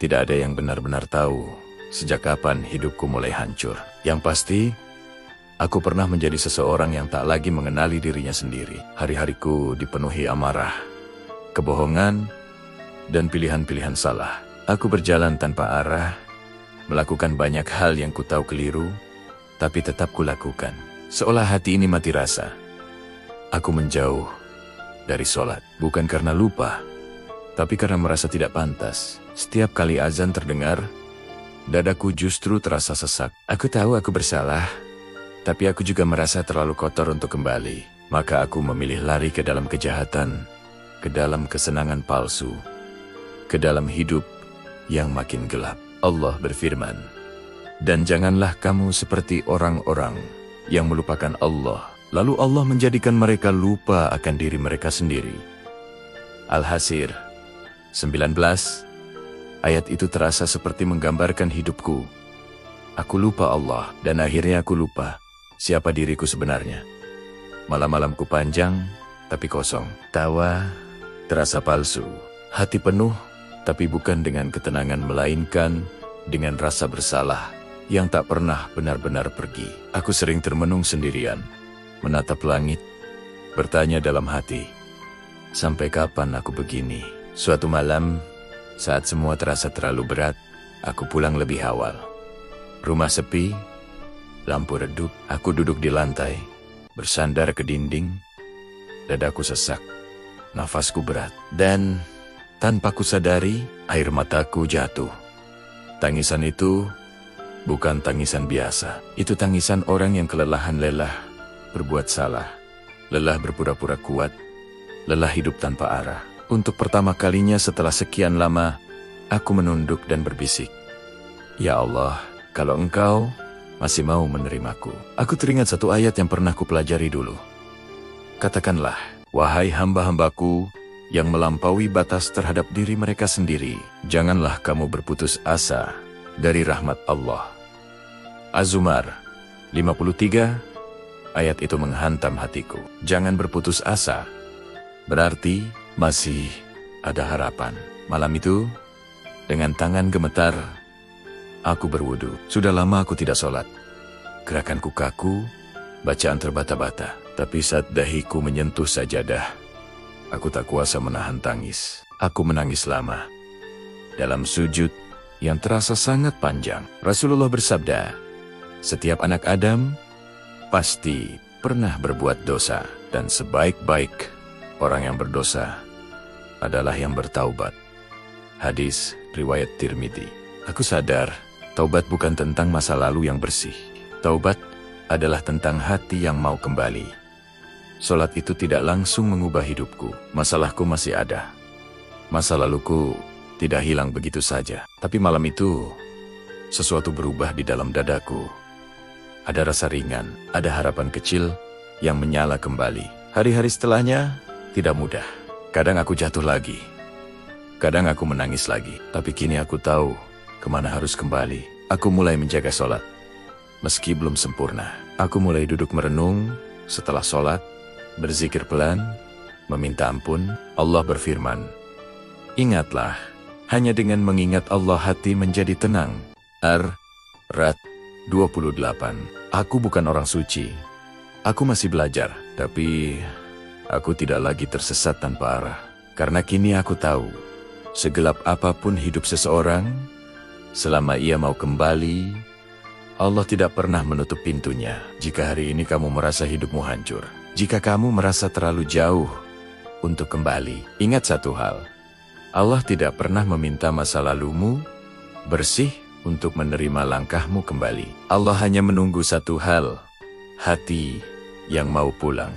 Tidak ada yang benar-benar tahu sejak kapan hidupku mulai hancur. Yang pasti, aku pernah menjadi seseorang yang tak lagi mengenali dirinya sendiri. Hari-hariku dipenuhi amarah, kebohongan, dan pilihan-pilihan salah. Aku berjalan tanpa arah, melakukan banyak hal yang kutahu keliru, tapi tetap kulakukan. Seolah hati ini mati rasa. Aku menjauh dari sholat, bukan karena lupa, tapi karena merasa tidak pantas. Setiap kali azan terdengar, dadaku justru terasa sesak. Aku tahu aku bersalah, tapi aku juga merasa terlalu kotor untuk kembali. Maka aku memilih lari ke dalam kejahatan, ke dalam kesenangan palsu, ke dalam hidup yang makin gelap. Allah berfirman, "Dan janganlah kamu seperti orang-orang yang melupakan Allah, lalu Allah menjadikan mereka lupa akan diri mereka sendiri." Al-Hasir 19. Ayat itu terasa seperti menggambarkan hidupku. Aku lupa Allah, dan akhirnya aku lupa siapa diriku sebenarnya. Malam-malamku panjang, tapi kosong. Tawa terasa palsu. Hati penuh, tapi bukan dengan ketenangan, melainkan dengan rasa bersalah yang tak pernah benar-benar pergi. Aku sering termenung sendirian, menatap langit, bertanya dalam hati, sampai kapan aku begini? Suatu malam, saat semua terasa terlalu berat, aku pulang lebih awal. Rumah sepi, lampu redup, aku duduk di lantai, bersandar ke dinding, dadaku sesak, nafasku berat, dan tanpa kusadari, air mataku jatuh. Tangisan itu bukan tangisan biasa. Itu tangisan orang yang kelelahan lelah berbuat salah, lelah berpura-pura kuat, lelah hidup tanpa arah. Untuk pertama kalinya setelah sekian lama, aku menunduk dan berbisik, "Ya Allah, kalau Engkau masih mau menerimaku." Aku teringat satu ayat yang pernah kupelajari dulu. Katakanlah, "Wahai hamba-hambaku yang melampaui batas terhadap diri mereka sendiri, janganlah kamu berputus asa dari rahmat Allah." Az-Zumar 53. Ayat itu menghantam hatiku. Jangan berputus asa, berarti masih ada harapan. Malam itu, dengan tangan gemetar, aku berwudu. Sudah lama aku tidak sholat. Gerakanku kaku, bacaan terbata-bata. Tapi saat dahiku menyentuh sajadah, aku tak kuasa menahan tangis. Aku menangis lama. Dalam sujud yang terasa sangat panjang, Rasulullah bersabda, "Setiap anak Adam pasti pernah berbuat dosa, dan sebaik-baik orang yang berdosa adalah yang bertaubat." Hadis riwayat Tirmidzi. Aku sadar, taubat bukan tentang masa lalu yang bersih. Taubat adalah tentang hati yang mau kembali. Sholat itu tidak langsung mengubah hidupku. Masalahku masih ada. Masa laluku tidak hilang begitu saja. Tapi malam itu, sesuatu berubah di dalam dadaku. Ada rasa ringan, ada harapan kecil yang menyala kembali. Hari-hari setelahnya tidak mudah. Kadang aku jatuh lagi. Kadang aku menangis lagi. Tapi kini aku tahu kemana harus kembali. Aku mulai menjaga sholat. Meski belum sempurna, aku mulai duduk merenung setelah sholat, berzikir pelan, meminta ampun. Allah berfirman, "Ingatlah, hanya dengan mengingat Allah hati menjadi tenang." Ar-Ra'd 28. Aku bukan orang suci. Aku masih belajar, tapi aku tidak lagi tersesat tanpa arah. Karena kini aku tahu, segelap apapun hidup seseorang, selama ia mau kembali, Allah tidak pernah menutup pintunya. Jika hari ini kamu merasa hidupmu hancur, jika kamu merasa terlalu jauh untuk kembali, ingat satu hal. Allah tidak pernah meminta masa lalumu bersih untuk menerima langkahmu kembali. Allah hanya menunggu satu hal, hati yang mau pulang.